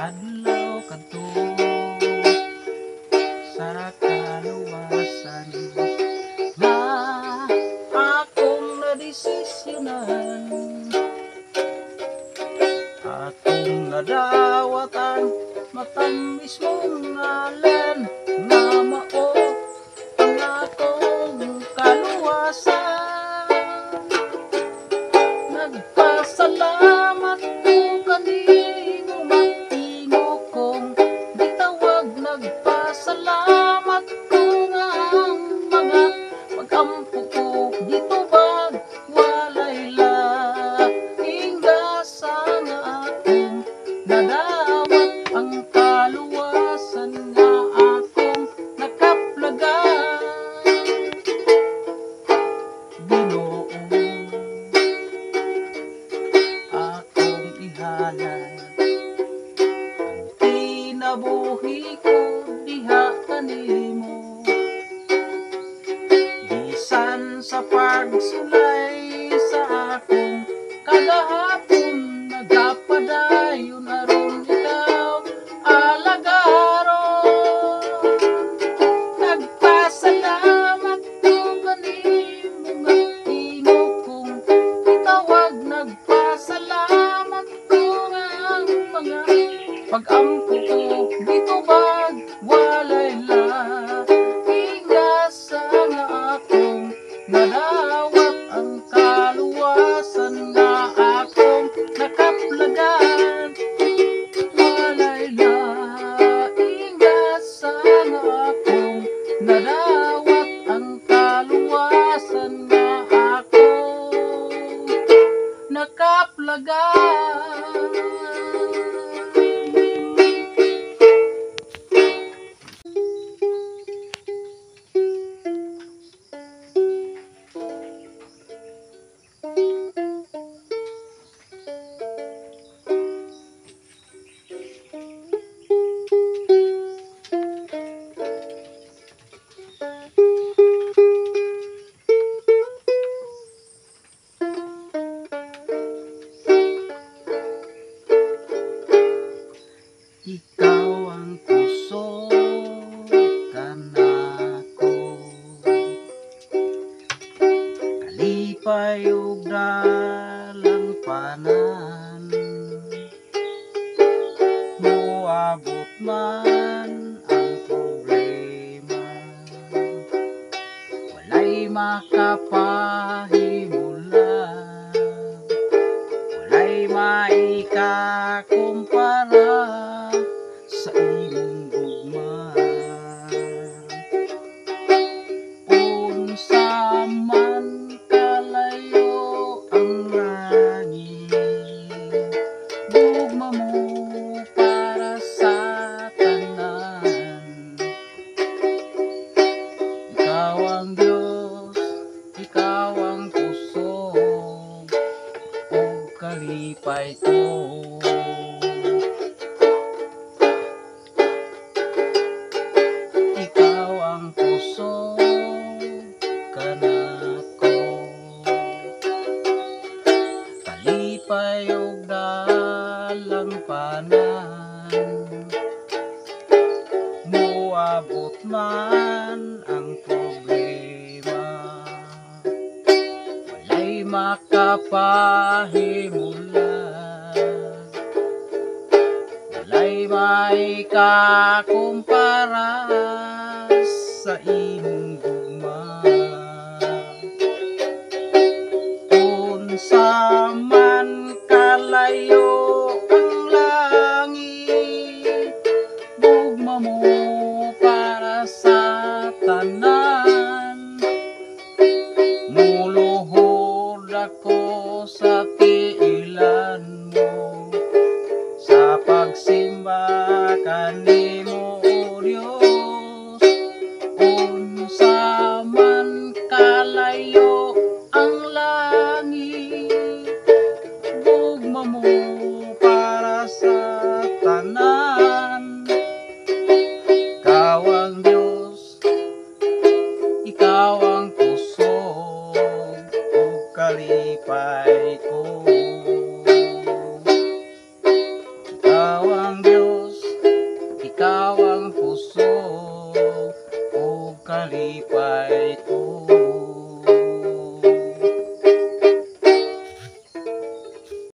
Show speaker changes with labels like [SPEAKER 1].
[SPEAKER 1] adlaw kadto sa kaluwasan nga akong nadesisyonan, akong nadawat ang matamis mong ngalan nga mao ang akong kaluwasan. Nagpasalamat ko kanimo matino kong gitawag, nagpasalamat ko nga ang mga pag-ampo ko gitubag walay laing gasa nga akong nadawat ang kaluwasan nga akong nakaplagan. Ginoo, akong ihalad ang kinabuhi ko diha kanimo, bisan sa pagsulay sa akong kagahapon nagapadayon aron ikaw alagaron. Nagpasalamat ko kanimo matino kong tawag, nagpasalamat ko nga ang mga pag-ampo ko gitubag walay laing gasa nga akong nadawat ang kaluwasan nga akong nakaplagan. Walay laing gasa nga akong nadawat ang kaluwasan nga akong nakaplagan. Ikaw ang puso kanako, kalipay ug dalang panan, moabot man ang problema, walay makapahimulan, walay maikakumpara sa imong gugma. Unsa man kalayo ang langit, gugma mo para sa tanan. Ikaw ang Diyos, ikaw ang puso ug kalipay ko. Ikaw ang puso kanako, kalipay ug dalang panan, moabot man ang problema, walay makapahimulan, walay maikakumpara sa imong gugma. Unsa man kalayo ang langit, gugma mo para sa tanan. Muluhod ako sa tiilan mo, sa pagsimba kanimo o Diyos. Unsa man kalayo ang langit, gugma mo para sa tanan. Ikaw ang Diyos, ikaw ang puso ug kalipay ko. Ikaw ang Diyos, ikaw ang puso o kalipay ko.